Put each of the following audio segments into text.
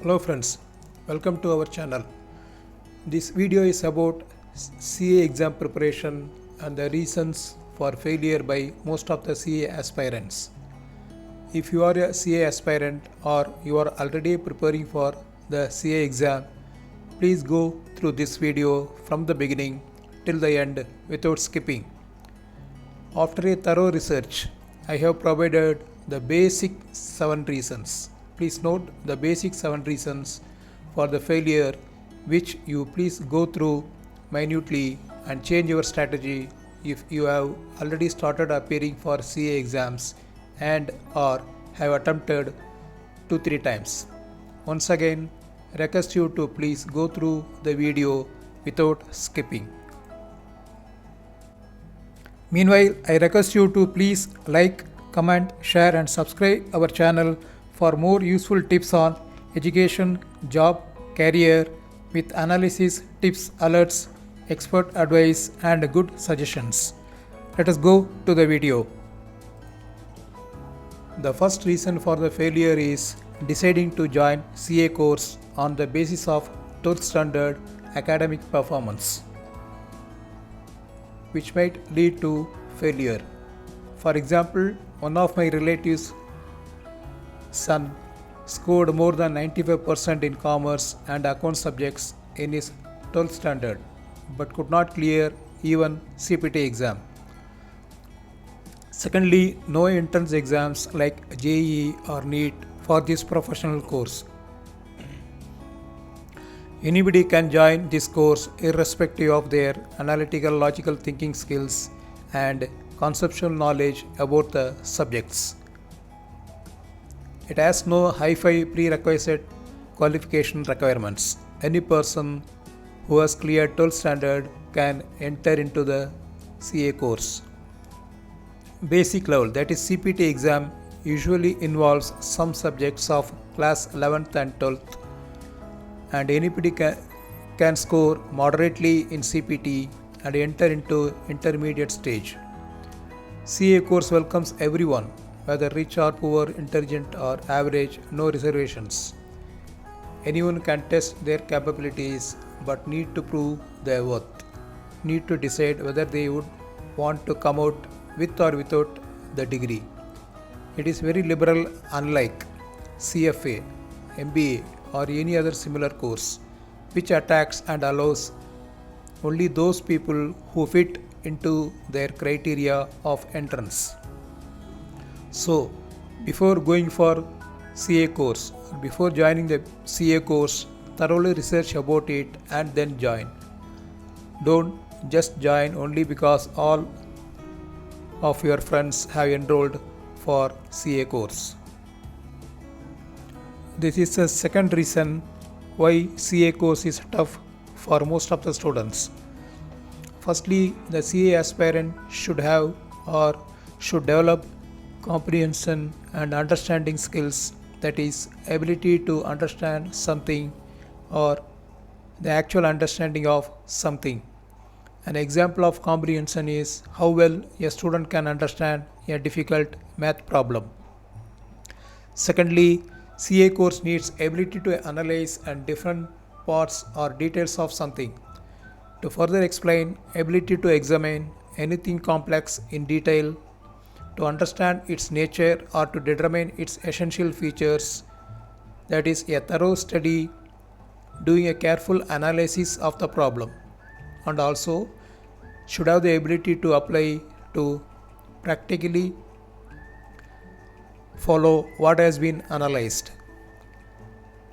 Hello friends, welcome to our channel. This video is about CA exam preparation and the reasons for failure by most of the CA aspirants. If you are a CA aspirant or you are already preparing for the CA exam, please go through this video from the beginning till the end without skipping. After a thorough research, I have provided the basic 7 reasons. Please note the basic 7 reasons for the failure, which you please go through minutely and change your strategy if you have already started appearing for CA exams and or have attempted 2-3 times. Once again, request you to please go through the video without skipping. Meanwhile, I request you to please like, comment, share and subscribe our channel for more useful tips on education, job, career with analysis, tips, alerts, expert advice and good suggestions. Let us go to the video. The first reason for the failure is deciding to join CA course on the basis of 12th standard academic performance, which might lead to failure. For example, one of my relatives' son scored more than 95% in commerce and account subjects in his 12th standard but could not clear even CPT exam. Secondly, no entrance exams like JEE or NEET for this professional course. Anybody can join this course irrespective of their analytical logical thinking skills and conceptual knowledge about the subjects. It has no high-fi prerequisite qualification requirements. Any person who has cleared 12th standard can enter into the CA course. Basic level, that is CPT exam, usually involves some subjects of class 11th and 12th, and anybody can score moderately in CPT and enter into intermediate stage. CA course welcomes everyone, whether rich or poor, intelligent or average, no reservations. Anyone can test their capabilities but need to prove their worth, need to decide whether they would want to come out with or without the degree. It is very liberal, unlike CFA, MBA or any other similar course, which attacks and allows only those people who fit into their criteria of entrance. So, before going for CA course, before joining the CA course, thoroughly research about it and then join. Don't just join only because all of your friends have enrolled for CA course. This is the second reason why CA course is tough for most of the students. Firstly, the CA aspirant should have or should develop comprehension and understanding skills, that is, ability to understand something or the actual understanding of something. An example of comprehension is how well a student can understand a difficult math problem. Secondly, CA course needs ability to analyze and different parts or details of something. To further explain, ability to examine anything complex in detail, to understand its nature or to determine its essential features, that is a thorough study, doing a careful analysis of the problem, and also should have the ability to apply to practically follow what has been analyzed.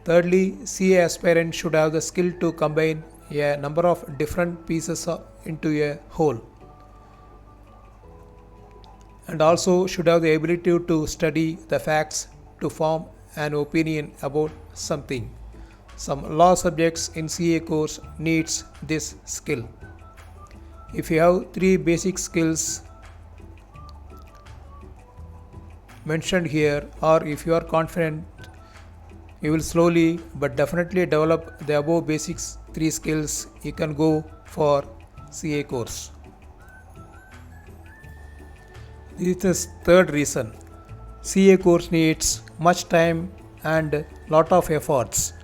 Thirdly, CA aspirant should have the skill to combine a number of different pieces into a whole, and also should have the ability to study the facts to form an opinion about something. Some law subjects in CA course needs this skill. If you have 3 basic skills mentioned here, or if you are confident, you will slowly but definitely develop the above basics 3 skills, you can go for CA course. This is the third reason. CA course needs much time and lot of efforts.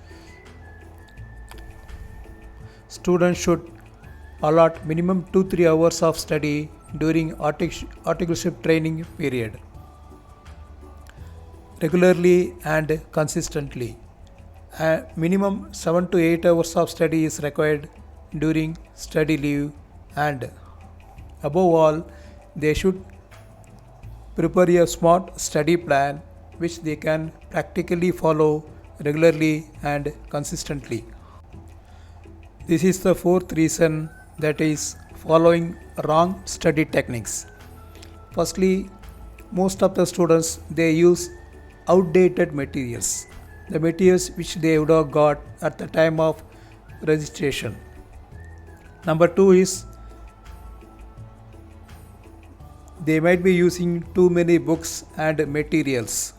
students should allot minimum 2-3 hours of study during articleship training period, regularly and consistently. A minimum 7 to 8 hours of study is required during study leave, and above all, they should prepare a smart study plan which they can practically follow regularly and consistently. This is the fourth reason, that is following wrong study techniques. Firstly, most of the students they use outdated materials, the materials which they would have got at the time of registration. Number two is they might be using too many books and materials,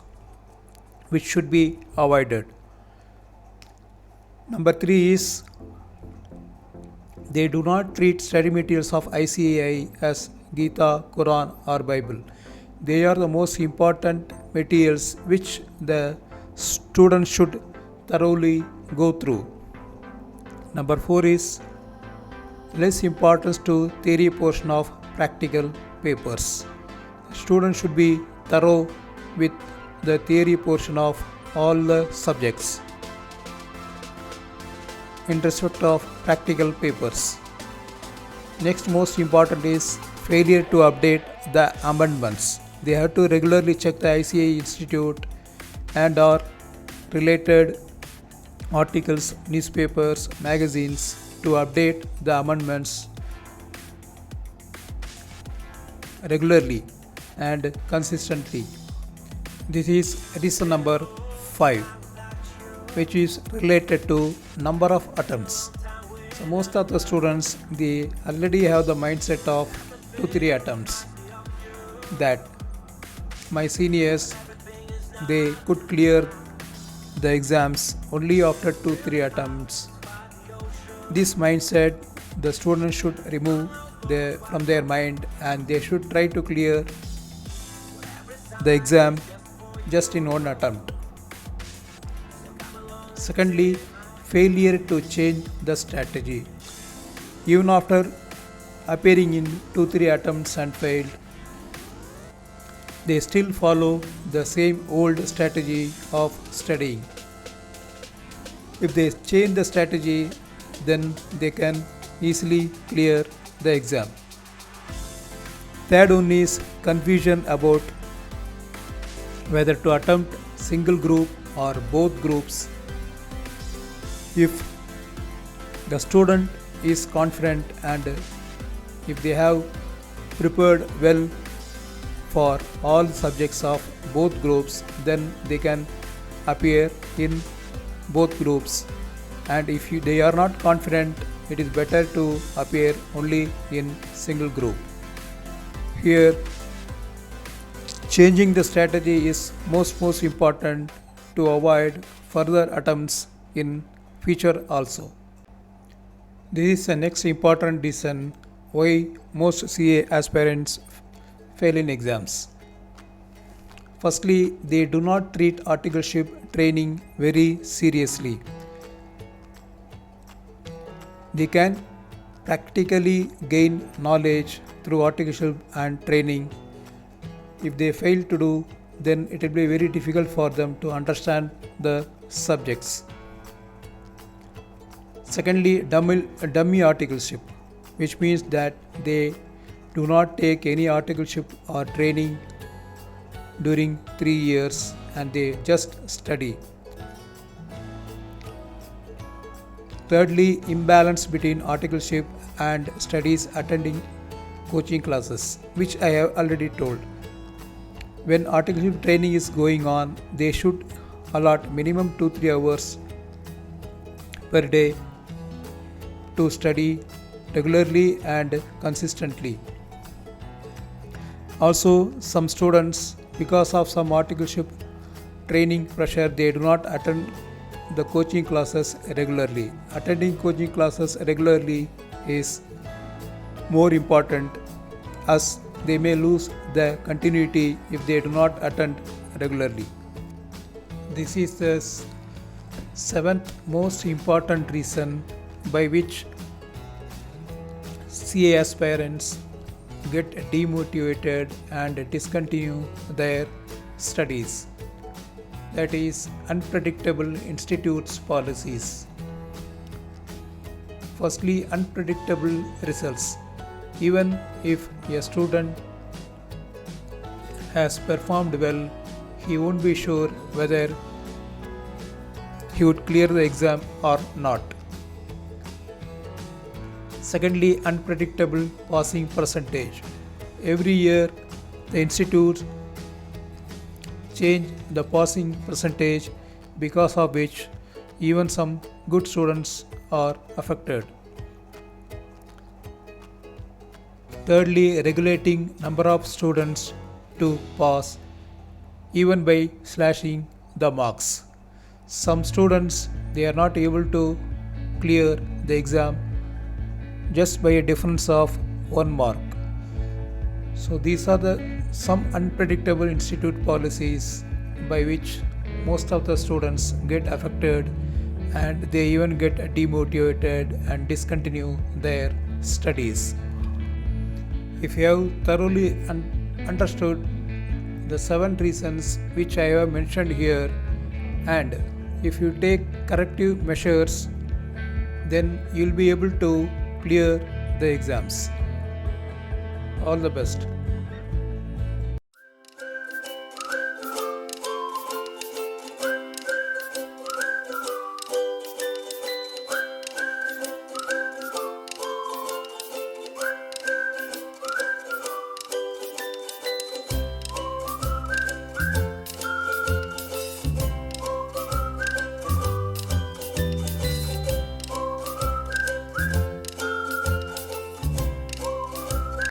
which should be avoided. Number three is they do not treat study materials of ICAI as Gita, Quran or Bible. They are the most important materials which the students should thoroughly go through. Number four is less importance to theory portion of practical papers. Students should be thorough with the theory portion of all the subjects in respect of practical papers. Next most important is failure to update the amendments. They have to regularly check the ICAI Institute and or related articles, newspapers, magazines to update the amendments regularly and consistently. This is reason number 5, which is related to number of attempts. So most of the students they already have the mindset of 2-3 attempts, that my seniors they could clear the exams only after 2-3 attempts. This mindset the students should remove from their mind, and they should try to clear the exam just in one attempt. Secondly, failure to change the strategy. Even after appearing in 2-3 attempts and failed, they still follow the same old strategy of studying. If they change the strategy, then they can easily clear the exam. Third one is confusion about whether to attempt single group or both groups. If the student is confident and if they have prepared well for all subjects of both groups, then they can appear in both groups. And if they are not confident, it is better to appear only in single group. Here, changing the strategy is most important to avoid further attempts in future also. This is the next important reason why most CA aspirants fail in exams. Firstly, they do not treat articleship training very seriously. They can practically gain knowledge through articleship and training. If they fail to do, then it will be very difficult for them to understand the subjects. Secondly, dummy articleship, which means that they do not take any articleship or training during 3 years and they just study. Thirdly, imbalance between articleship and studies attending coaching classes, which I have already told. When articleship training is going on, they should allot minimum 2-3 hours per day to study regularly and consistently. Also, some students, because of some articleship training pressure, they do not attend the coaching classes regularly. Attending coaching classes regularly is more important, as they may lose the continuity if they do not attend regularly. This is the seventh most important reason by which CA aspirants get demotivated and discontinue their studies. That is unpredictable institutes policies. Firstly, unpredictable results. Even if a student has performed well, he won't be sure whether he would clear the exam or not. Secondly, unpredictable passing percentage. Every year, the institutes change the passing percentage, because of which even some good students are affected. Thirdly, regulating number of students to pass, even by slashing the marks. Some students, they are not able to clear the exam just by a difference of 1 mark. So these are the some unpredictable institute policies by which most of the students get affected, and they even get demotivated and discontinue their studies. If you have thoroughly understood the 7 reasons which I have mentioned here, and if you take corrective measures, then you'll be able to clear the exams. All the best.